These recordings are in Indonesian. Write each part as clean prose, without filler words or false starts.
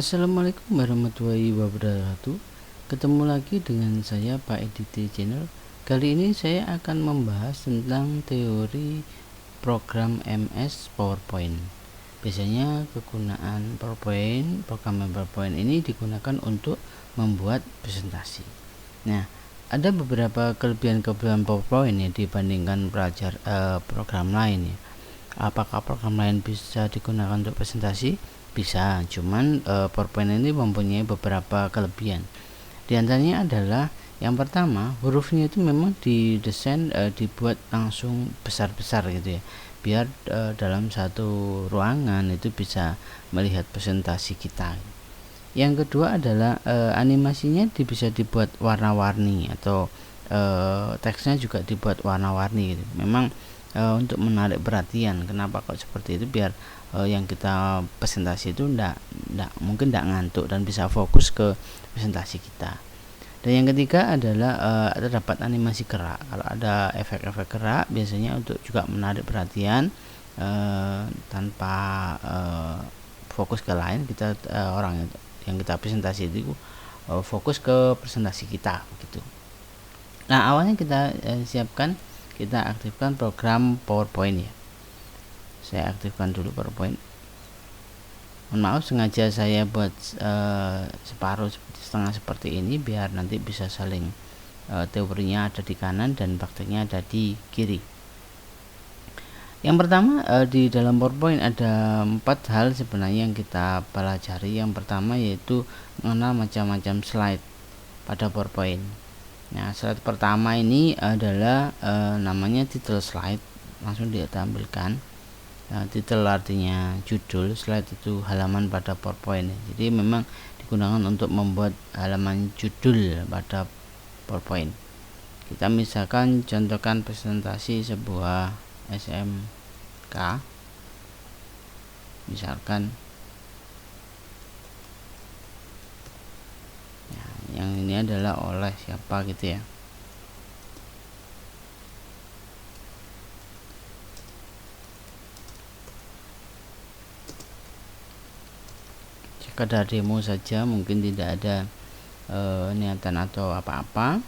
Assalamualaikum warahmatullahi wabarakatuh. Ketemu lagi dengan saya Pak Edit Channel. Kali ini saya akan membahas tentang teori program MS PowerPoint. Biasanya kegunaan program PowerPoint ini digunakan untuk membuat presentasi. Nah, ada beberapa kelebihan PowerPoint ya dibandingkan program lain ya. Apakah program lain bisa digunakan untuk presentasi? Bisa, cuman PowerPoint ini mempunyai beberapa kelebihan. Di antaranya adalah yang pertama, hurufnya itu memang didesain dibuat langsung besar-besar gitu ya, biar dalam satu ruangan itu bisa melihat presentasi kita. Yang kedua adalah animasinya bisa dibuat warna-warni atau teksnya juga dibuat warna-warni gitu. Memang untuk menarik perhatian. Kenapa kok seperti itu? Biar yang kita presentasi itu mungkin tidak ngantuk dan bisa fokus ke presentasi kita. Dan yang ketiga adalah terdapat animasi gerak. Kalau ada efek-efek gerak biasanya untuk juga menarik perhatian tanpa fokus ke lain, kita orang yang kita presentasi itu fokus ke presentasi kita gitu. Nah, awalnya kita kita aktifkan program PowerPoint ya. Saya aktifkan dulu PowerPoint. Mohon maaf, sengaja saya buat setengah seperti ini biar nanti bisa saling teorinya ada di kanan dan prakteknya ada di kiri. Yang pertama, di dalam PowerPoint ada 4 hal sebenarnya yang kita pelajari. Yang pertama yaitu mengenal macam-macam slide pada PowerPoint. Nah, slide pertama ini adalah namanya title slide, langsung ditampilkan. Title artinya judul, slide itu halaman pada PowerPoint. Jadi memang digunakan untuk membuat halaman judul pada PowerPoint. Kita misalkan contohkan presentasi sebuah SMK, misalkan yang ini adalah oleh siapa gitu ya. Sekedar demo saja, mungkin tidak ada niatan atau apa-apa.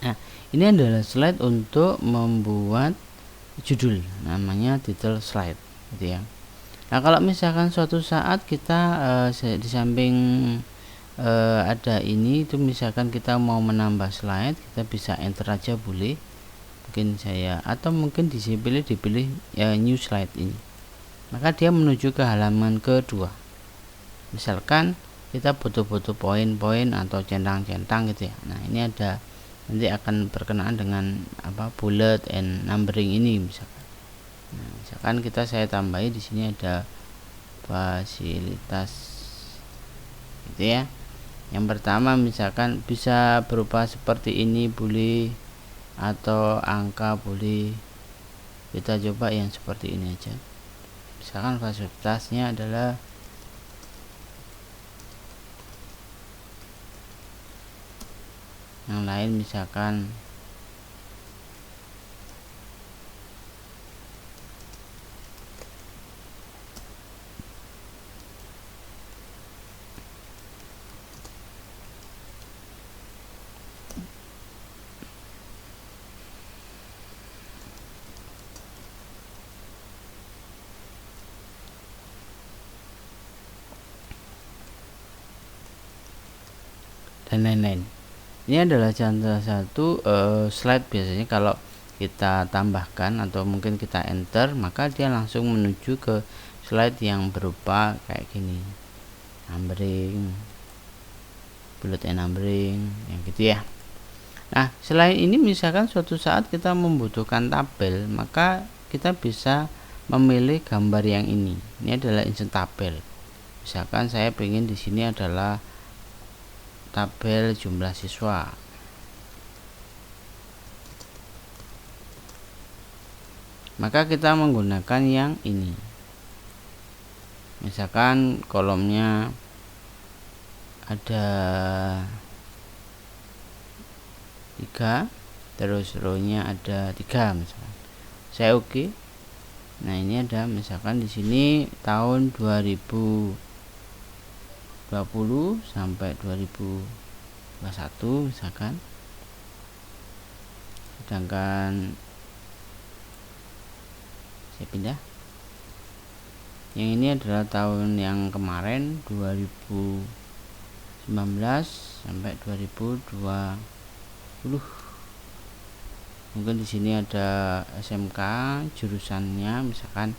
Nah, ini adalah slide untuk membuat judul, namanya title slide gitu ya. Nah, kalau misalkan suatu saat kita di samping ada ini itu misalkan kita mau menambah slide, kita bisa enter aja boleh, mungkin saya atau mungkin dipilih new slide ini, maka dia menuju ke halaman kedua. Misalkan kita butuh poin-poin atau centang-centang gitu ya. Nah, ini ada nanti akan berkenaan dengan bullet and numbering ini misalkan. Nah, misalkan saya tambahi di sini ada fasilitas gitu ya. Yang pertama misalkan bisa berupa seperti ini boleh, atau angka boleh. Kita coba yang seperti ini aja. Misalkan fasilitasnya adalah yang lain, misalkan dan lain-lain. Ini adalah contoh satu slide. Biasanya kalau kita tambahkan atau mungkin kita enter, maka dia langsung menuju ke slide yang berupa kayak gini, numbering, bullet and numbering, yang gitu ya. Nah, selain ini misalkan suatu saat kita membutuhkan tabel, maka kita bisa memilih gambar yang ini. Ini adalah insert tabel. Misalkan saya ingin di sini adalah tabel jumlah siswa. Maka kita menggunakan yang ini. Misalkan kolomnya ada 3, terus row-nya ada 3 misalkan. Saya oke. Nah, ini ada misalkan di sini tahun 2000 sampai 2021 misalkan. Sedangkan saya pindah, yang ini adalah tahun yang kemarin 2019 sampai 2020. Mungkin di sini ada SMK jurusannya, misalkan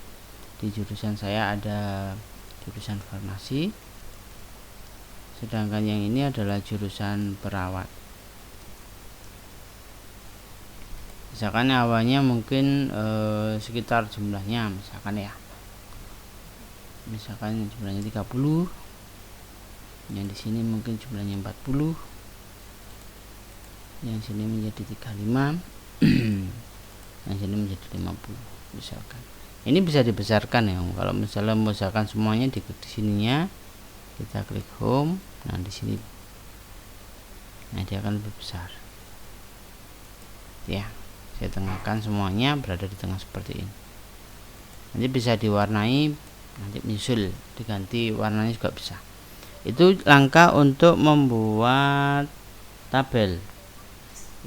di jurusan saya ada jurusan farmasi, sedangkan yang ini adalah jurusan perawat. Misalkan awalnya mungkin sekitar jumlahnya misalkan jumlahnya 30, yang di sini mungkin jumlahnya 40, yang sini menjadi 35, yang sini menjadi 50 misalkan. Ini bisa dibesarkan ya. Kalau misalnya membesarkan semuanya di sininya, kita klik home. Nah di sini, nah dia akan lebih besar. Ya, saya tengahkan semuanya berada di tengah seperti ini. Nanti bisa diwarnai, nanti menyusul diganti warnanya juga bisa. Itu langkah untuk membuat tabel.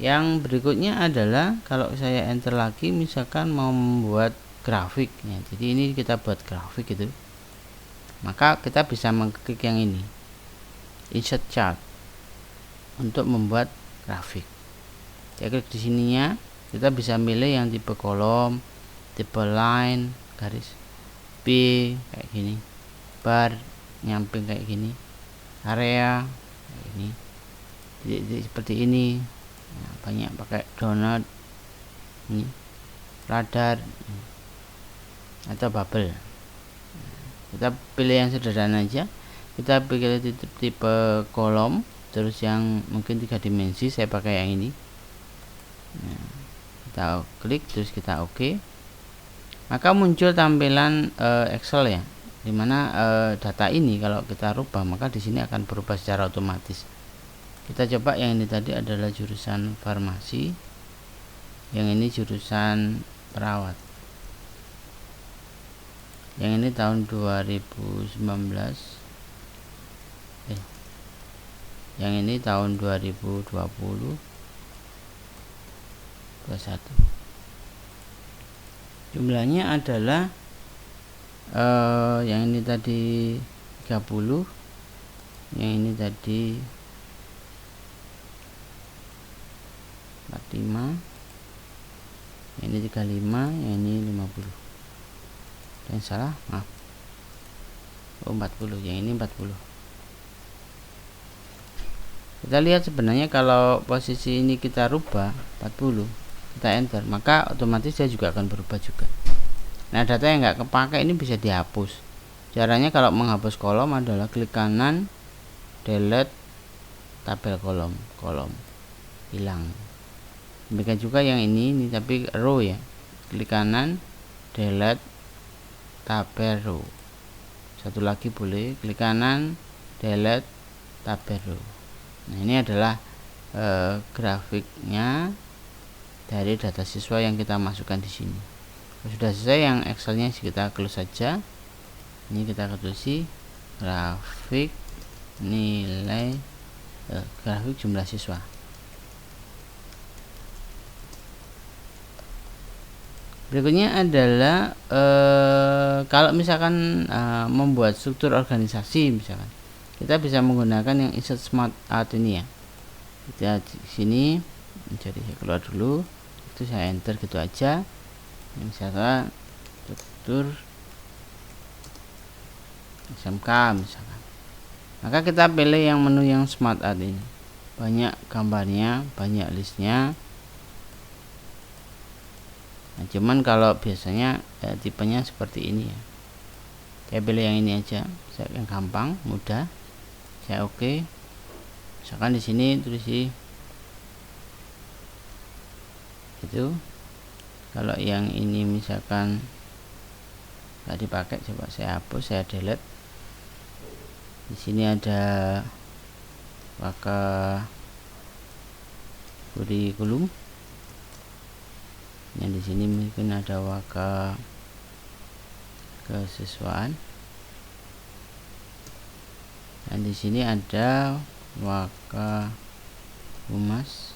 Yang berikutnya adalah kalau saya enter lagi, misalkan mau membuat grafik ya, jadi ini kita buat grafik itu, maka kita bisa mengklik yang ini, insert chart, untuk membuat grafik. Saya klik di sininya, kita bisa milih yang tipe kolom, tipe line, garis B kayak gini, bar nyamping kayak gini, area kayak gini, jadi seperti ini. Nah, banyak pakai donut ini, radar atau bubble. Kita pilih yang sederhana aja, kita pilih tipe kolom, terus yang mungkin 3 dimensi, saya pakai yang ini. Nah, kita klik terus kita oke, maka muncul tampilan Excel ya, dimana data ini kalau kita rubah maka di sini akan berubah secara otomatis. Kita coba yang ini tadi adalah jurusan farmasi, yang ini jurusan perawat, yang ini tahun 2019, yang ini tahun 2020 21. Jumlahnya adalah yang ini tadi 30, yang ini tadi 45, yang ini 35, yang ini 50. Dan salah, maaf. 40, yang ini 40. Kita lihat sebenarnya kalau posisi ini kita rubah 40, kita enter, maka otomatis dia juga akan berubah juga. Nah, data yang nggak kepake ini bisa dihapus. Caranya kalau menghapus kolom adalah klik kanan, delete tabel kolom, hilang. Demikian juga yang ini tapi row ya, klik kanan, delete tabel row. Satu lagi boleh, klik kanan, delete tabel row. Nah, ini adalah grafiknya dari data siswa yang kita masukkan di sini. Sudah selesai, yang Excelnya kita close saja. Ini kita ketusi grafik nilai grafik jumlah siswa. Berikutnya adalah kalau misalkan membuat struktur organisasi, misalkan kita bisa menggunakan yang insert smart art ini ya. Kita di sini, jadi saya keluar dulu, itu saya enter gitu aja. Misalkan struktur SMK misalkan, maka kita pilih yang menu yang smart art ini, banyak gambarnya, banyak listnya. Nah, cuman kalau biasanya tipenya seperti ini ya, saya pilih yang ini aja, yang gampang, mudah. Saya oke. Misalkan di sini tulis itu. Kalau yang ini misalkan nggak dipakai, coba saya hapus, saya delete. Di sini ada maka kurikulum. Yang di sini mungkin ada waka kesiswaan. Dan di sini ada Waka Humas.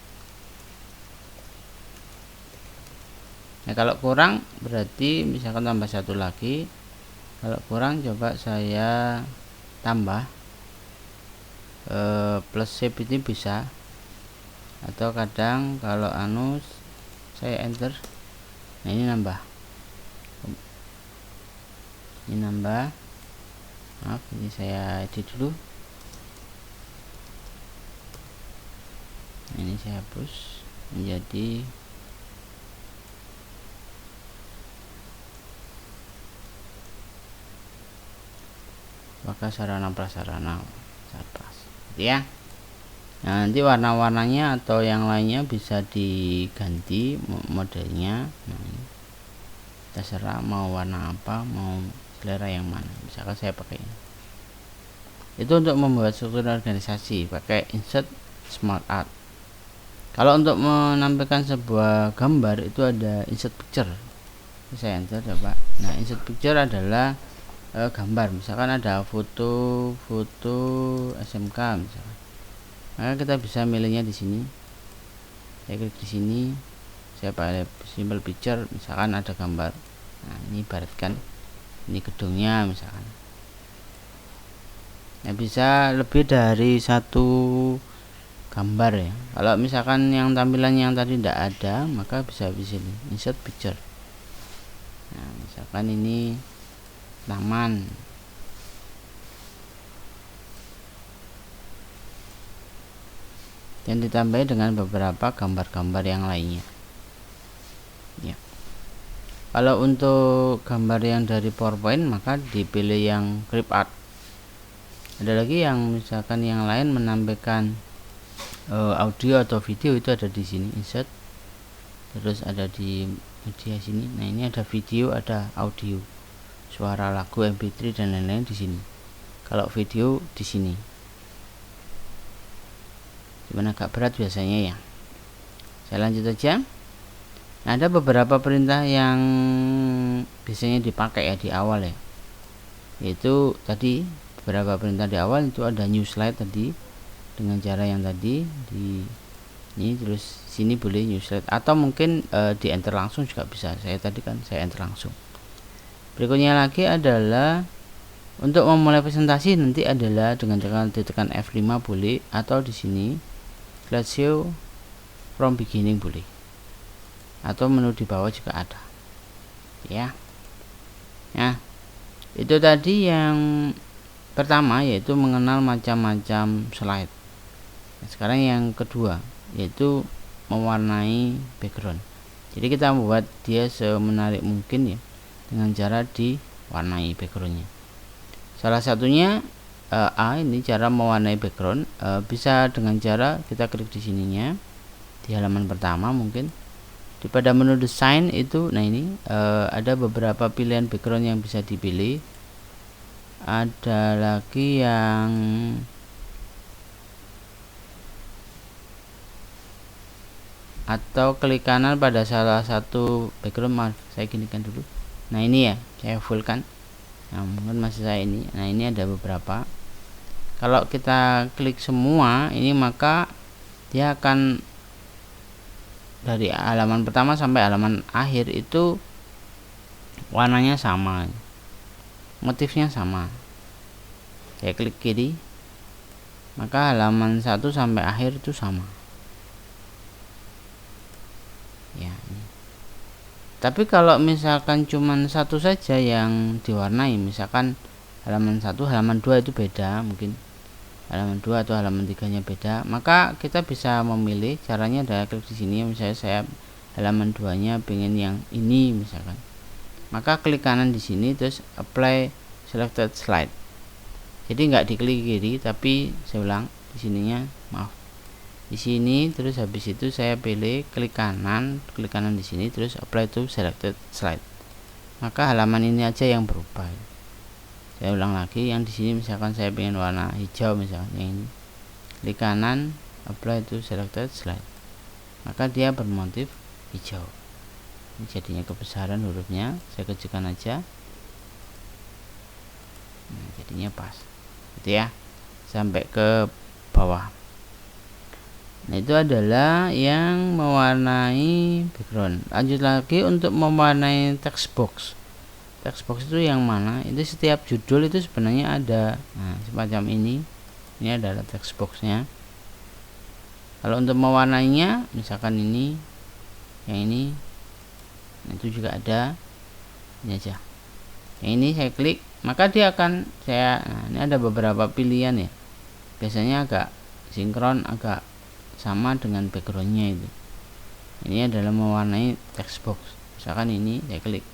Nah, kalau kurang berarti misalkan tambah satu lagi. Kalau kurang coba saya tambah plus shape ini bisa, atau kadang kalau saya enter. Nah, ini nambah, maaf, ini saya edit dulu. Nah, ini saya hapus menjadi Waka Sarana Prasarana Sarpras, ya. Nah, nanti warna-warnanya atau yang lainnya bisa diganti modelnya. Nah, ini terserah mau warna apa, mau selera yang mana. Misalkan saya pakai ini. Itu untuk membuat struktur organisasi pakai insert smart art. Kalau untuk menampilkan sebuah gambar itu ada insert picture. Saya enter coba. Nah, insert picture adalah gambar. Misalkan ada foto SMK misalkan. Maka kita bisa milihnya di sini. Saya klik di sini. Saya pilih simple picture, misalkan ada gambar. Nah, ini ibaratkan ini gedungnya misalkan. Nah, bisa lebih dari satu gambar ya. Kalau misalkan yang tampilan yang tadi tidak ada, maka bisa di sini insert picture. Nah, misalkan ini taman. Dan ditambah dengan beberapa gambar-gambar yang lainnya. Ya. Kalau untuk gambar yang dari PowerPoint maka dipilih yang clip art. Ada lagi yang misalkan yang lain menampilkan audio atau video, itu ada di sini insert. Terus ada di media sini. Nah, ini ada video, ada audio, suara lagu MP3 dan lain-lain di sini. Kalau video di sini. Gimana, agak berat biasanya ya. Saya lanjut aja. Nah, ada beberapa perintah yang biasanya dipakai ya di awal ya. Yaitu tadi beberapa perintah di awal itu ada new slide tadi dengan cara yang tadi di ini, terus sini boleh new slide atau mungkin di enter langsung juga bisa. Saya tadi kan saya enter langsung. Berikutnya lagi adalah untuk memulai presentasi nanti adalah dengan cara ditekan F5 boleh, atau di sini Let's show from beginning boleh, atau menu di bawah juga ada ya. Nah, itu tadi yang pertama, yaitu mengenal macam-macam slide. Nah, sekarang yang kedua yaitu mewarnai background. Jadi kita membuat dia semenarik mungkin ya dengan cara diwarnai backgroundnya. Salah satunya ini cara mewarnai background, bisa dengan cara kita klik di sininya di halaman pertama mungkin pada menu desain itu. Nah, ini ada beberapa pilihan background yang bisa dipilih. Ada lagi yang atau klik kanan pada salah satu background. Maaf, saya ginikan dulu. Nah, ini ya saya fullkan. Nah, mungkin masih saya ini. Nah, ini ada beberapa. Kalau kita klik semua ini maka dia akan dari halaman pertama sampai halaman akhir itu warnanya sama, motifnya sama. Saya klik kiri maka halaman 1 sampai akhir itu sama ya. Tapi kalau misalkan cuman satu saja yang diwarnai, misalkan halaman 1, halaman 2 itu beda, mungkin halaman 2 atau halaman 3 nya beda, maka kita bisa memilih. Caranya adalah klik di sini. Misalnya saya halaman 2 nya pengen yang ini misalkan, maka klik kanan di sini terus apply selected slide. Jadi nggak diklik kiri, tapi saya ulang di sininya, maaf, di sini terus habis itu saya pilih klik kanan di sini terus apply to selected slide, maka halaman ini aja yang berubah. Saya ulang lagi, yang di sini misalkan saya pengen warna hijau misalkan, yang ini klik kanan apply to selected slide, maka dia bermotif hijau. Ini jadinya kebesaran hurufnya, saya kecilkan aja. Nah, jadinya pas gitu ya. sampai ke bawah. Nah, itu adalah yang mewarnai background. Lanjut lagi untuk mewarnai text box. Text box itu yang mana? Itu setiap judul itu sebenarnya ada semacam ini. Ini adalah text boxnya. Kalau untuk mewarnainya, misalkan ini, yang ini, nah itu juga ada. Ini aja. Yang ini saya klik, maka dia akan ini ada beberapa pilihan ya. Biasanya agak sinkron, agak sama dengan backgroundnya itu. Ini adalah mewarnai text box. Misalkan ini saya klik,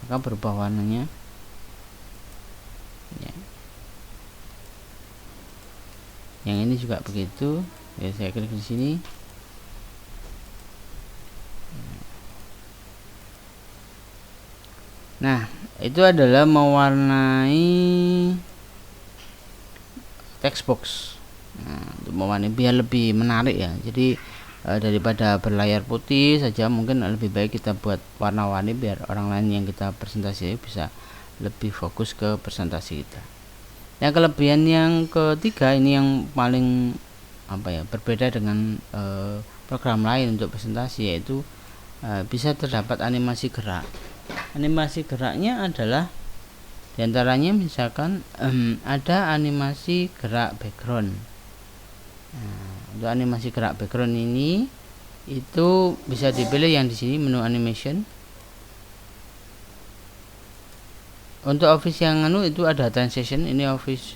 maka berubah warnanya ya. Yang ini juga begitu ya, saya klik di sini. Nah, itu adalah mewarnai text box. Untuk mewarnai biar lebih menarik ya. Jadi daripada berlayar putih saja, mungkin lebih baik kita buat warna-warni biar orang lain yang kita presentasi bisa lebih fokus ke presentasi kita. Yang kelebihan yang ketiga ini yang paling berbeda dengan program lain untuk presentasi, yaitu bisa terdapat animasi gerak. Animasi geraknya adalah diantaranya misalkan ada animasi gerak background. Untuk animasi gerak background ini itu bisa dipilih yang di sini menu animation. Untuk Office yang itu ada transition, ini Office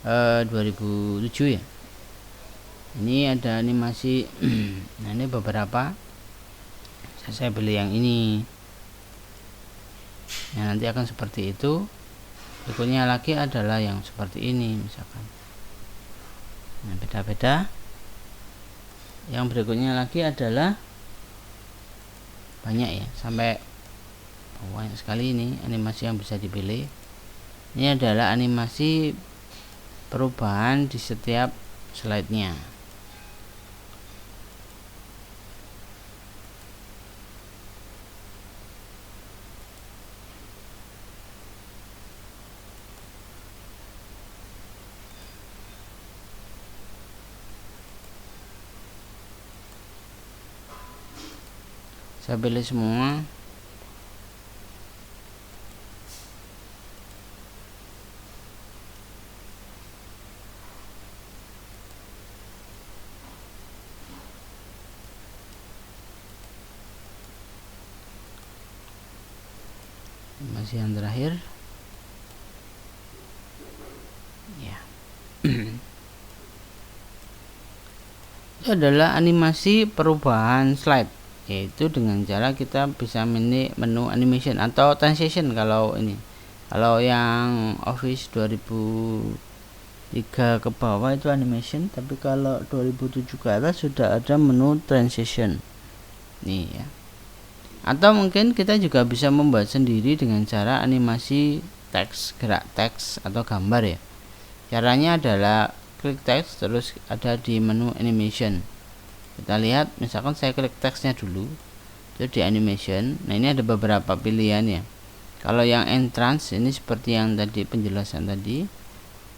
2007 ya. Ini ada animasi. Nah, ini beberapa. Saya pilih yang ini. Nah, nanti akan seperti itu. Berikutnya lagi adalah yang seperti ini misalkan. Nah, beda-beda. Yang berikutnya lagi adalah banyak ya, sampai banyak sekali ini animasi yang bisa dipilih. Ini adalah animasi perubahan di setiap slide-nya. Saya pilih semua. Masih yang terakhir ya. Itu adalah animasi perubahan slide, yaitu dengan cara kita bisa menu animation atau transition. Kalau yang Office 2003 ke bawah itu animation, tapi kalau 2007 ke atas sudah ada menu transition nih ya. Atau mungkin kita juga bisa membuat sendiri dengan cara animasi teks, gerak teks atau gambar ya. Caranya adalah klik teks, terus ada di menu animation. Kita lihat, misalkan saya klik teksnya dulu, itu di animation. Nah, ini ada beberapa pilihan ya. Kalau yang entrance ini seperti yang tadi penjelasan tadi,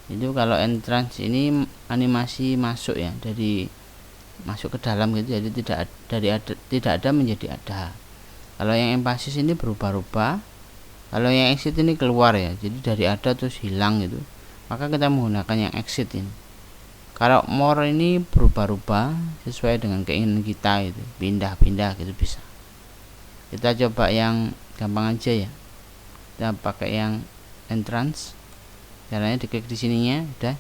itu kalau entrance ini animasi masuk ya, dari masuk ke dalam gitu, jadi tidak ada menjadi ada. Kalau yang emphasis ini berubah-ubah. Kalau yang exit ini keluar ya, jadi dari ada terus hilang gitu. Maka kita menggunakan yang exit ini. Kalau more ini berubah-ubah sesuai dengan keinginan kita gitu, pindah-pindah gitu bisa. Kita coba yang gampang aja ya. Kita pakai yang entrance. Caranya diklik di sininya, udah.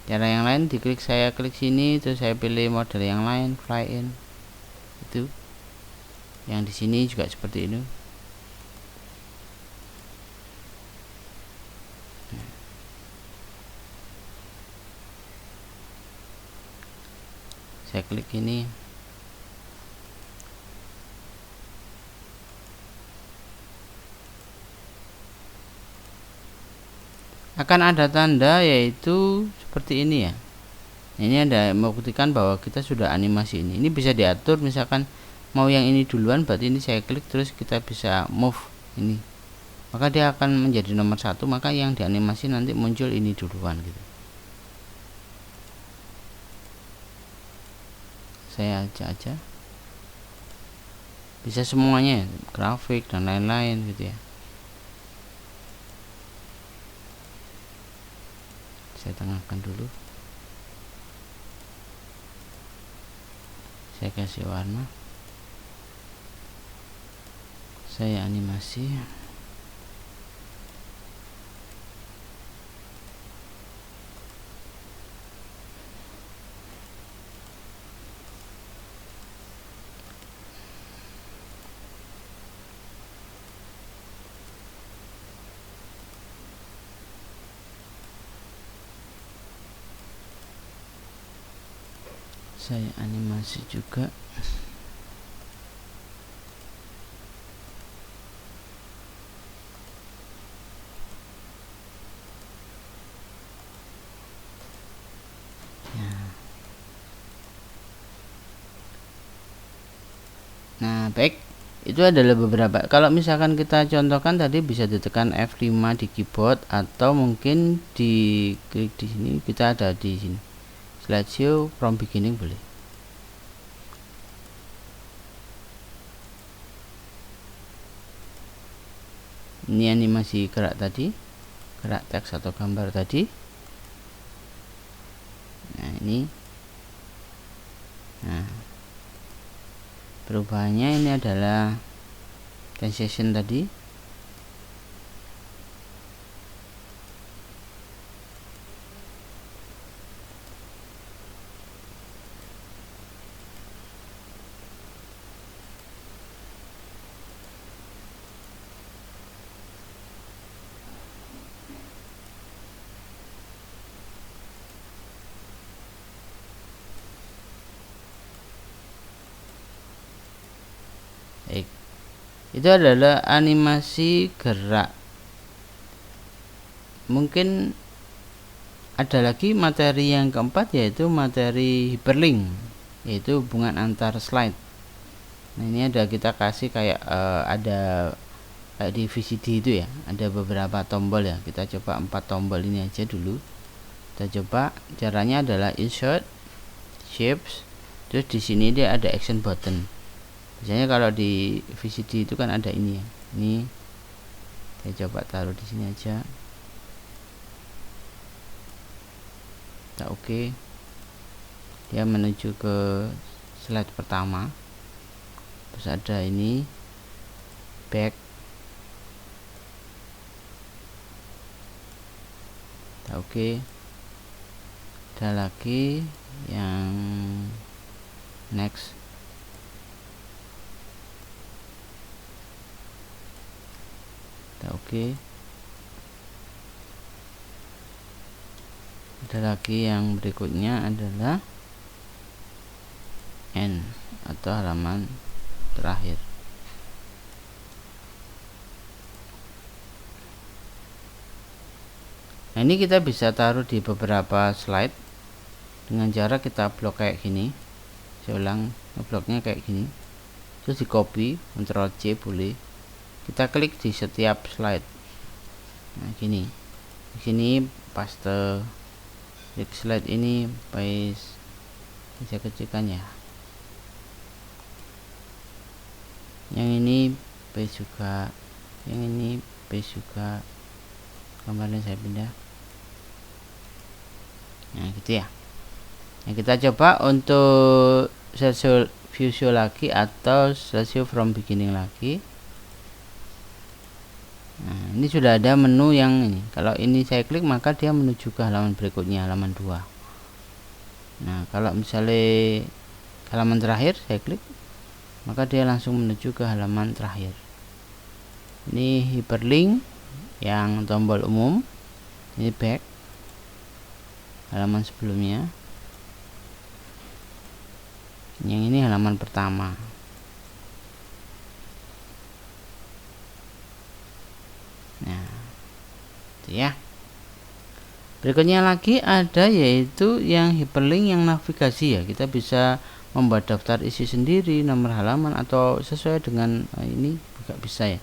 Cara yang lain diklik, saya klik sini, terus saya pilih model yang lain, fly in. Itu. Yang di sini juga seperti itu. Saya klik ini. Akan ada tanda yaitu seperti ini ya. Ini ada membuktikan bahwa kita sudah animasi ini. Ini bisa diatur, misalkan mau yang ini duluan, berarti ini saya klik terus kita bisa move ini, maka dia akan menjadi nomor 1, maka yang dianimasi nanti muncul ini duluan gitu. saya ajak aja, bisa semuanya, grafik dan lain-lain gitu ya. Saya tengahkan dulu, saya kasih warna, saya animasi. Saya animasi juga. Nah, baik. Itu adalah beberapa. Kalau misalkan kita contohkan tadi, bisa ditekan F5 di keyboard, atau mungkin diklik di sini, kita ada di sini. Slideshow from beginning boleh. Ini animasi gerak tadi, gerak teks atau gambar tadi. Nah, ini. Nah, perubahannya ini adalah transition tadi. Baik. Itu adalah animasi gerak. Mungkin ada lagi materi yang keempat, yaitu materi hyperlink, yaitu hubungan antar slide. Nah, ini ada kita kasih kayak ada kayak di VCD itu ya, ada beberapa tombol ya. Kita coba 4 tombol ini aja dulu. Kita coba, caranya adalah insert, shapes, terus di sini dia ada action button. Biasanya kalau di VCD itu kan ada ini ya. Ini saya coba taruh di sini aja. Kita oke. Dia menuju ke slide pertama. Terus ada ini back. Kita oke. Ada lagi yang next. Kita oke. Ada lagi yang berikutnya adalah end atau halaman terakhir. Nah, ini kita bisa taruh di beberapa slide dengan cara kita blok kayak gini. Saya ulang, ngebloknya kayak gini, terus di copy, Ctrl C boleh. Kita klik di setiap slide. Nah, gini. Di sini paste. Klik slide ini, paste. Bisa kecilkan ya. Yang ini paste juga. Yang ini paste juga. Gambarnya saya pindah. Nah, gitu ya. Nah, kita coba untuk slideshow visual lagi atau slideshow from beginning lagi. Nah, ini sudah ada menu yang ini. Kalau ini saya klik, maka dia menuju ke halaman berikutnya, halaman 2. Nah, kalau misalnya halaman terakhir saya klik, maka dia langsung menuju ke halaman terakhir. Ini hyperlink yang tombol umum. Ini back, halaman sebelumnya. Yang ini halaman pertama. Nah, itu ya. Berikutnya lagi ada yaitu yang hyperlink yang navigasi ya. Kita bisa membuat daftar isi sendiri, nomor halaman, atau sesuai dengan ini juga bisa ya.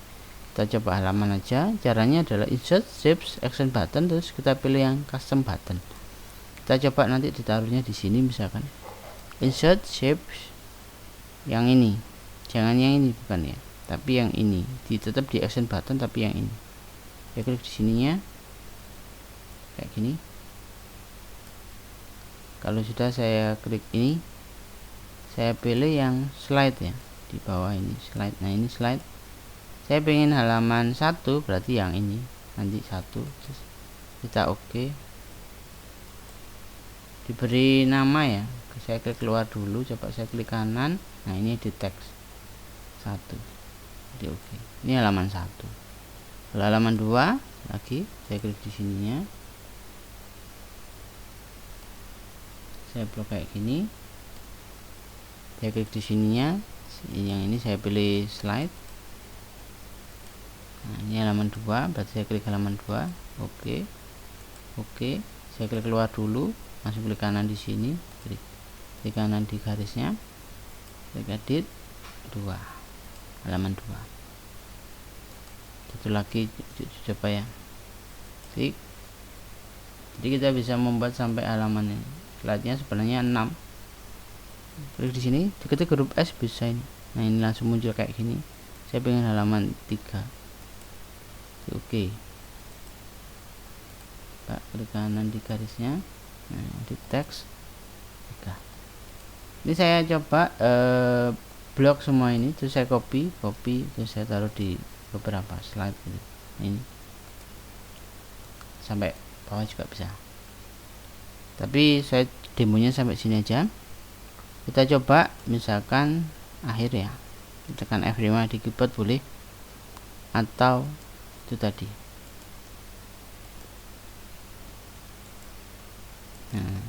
Kita coba halaman aja. Caranya adalah insert, shapes, action button, terus kita pilih yang custom button. Kita coba nanti ditaruhnya di sini misalkan. insert shape yang ini, jangan yang ini, bukan ya, tapi yang ini, tetap di action button tapi yang ini. Saya klik di sininya kayak gini. Kalau sudah saya klik ini, saya pilih yang slide ya, di bawah ini slide. Nah ini slide, saya pengen halaman 1, berarti yang ini nanti 1. Terus kita oke, diberi nama ya, saya klik keluar dulu, coba saya klik kanan. Nah ini di teks 1, jadi oke, ini halaman 1. Kalau halaman 2 lagi, saya klik di sininya, saya blok kayak gini, saya klik di sininya, yang ini saya pilih slide. Nah ini halaman 2, berarti saya klik halaman 2, oke. Saya klik keluar dulu, langsung klik kanan di sini, klik kanan di garisnya, klik edit 2, halaman 2. Satu lagi coba ya, klik. Jadi kita bisa membuat sampai halaman ini. Slide-nya sebenarnya 6. Klik di sini, ketik huruf S bisa ini. Nah ini langsung muncul kayak gini. Saya pengen halaman 3. Oke. Pak, klik kanan di garisnya. Nah, di teks 3. Ini saya coba blok semua ini, terus saya copy, terus saya taruh di beberapa slide gitu. Ini sampai bawah juga bisa. Tapi saya demonya sampai sini aja. Kita coba misalkan akhir ya, tekan F5 di keyboard boleh, atau itu tadi. Nah,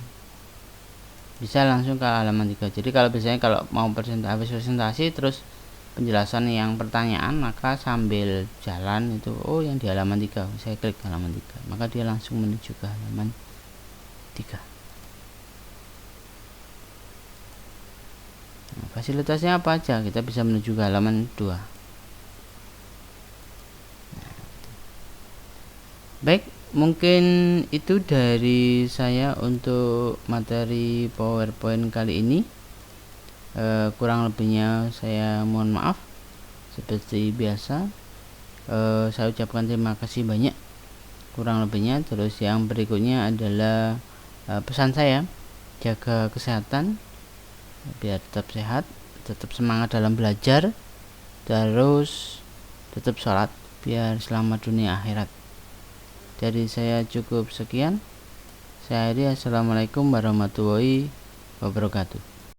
bisa langsung ke halaman 3. Jadi kalau biasanya kalau mau habis presentasi terus penjelasan yang pertanyaan, maka sambil jalan itu, oh yang di halaman 3, saya klik halaman 3, maka dia langsung menuju ke halaman 3. Nah, fasilitasnya apa aja? Kita bisa menuju ke halaman 2. Nah, baik, mungkin itu dari saya untuk materi PowerPoint kali ini. Kurang lebihnya saya mohon maaf. Seperti biasa, saya ucapkan terima kasih banyak kurang lebihnya. Terus yang berikutnya adalah pesan saya, jaga kesehatan biar tetap sehat, tetap semangat dalam belajar, terus tetap sholat biar selamat dunia akhirat. Dari saya cukup sekian. Saya akhiri, assalamualaikum warahmatullahi wabarakatuh.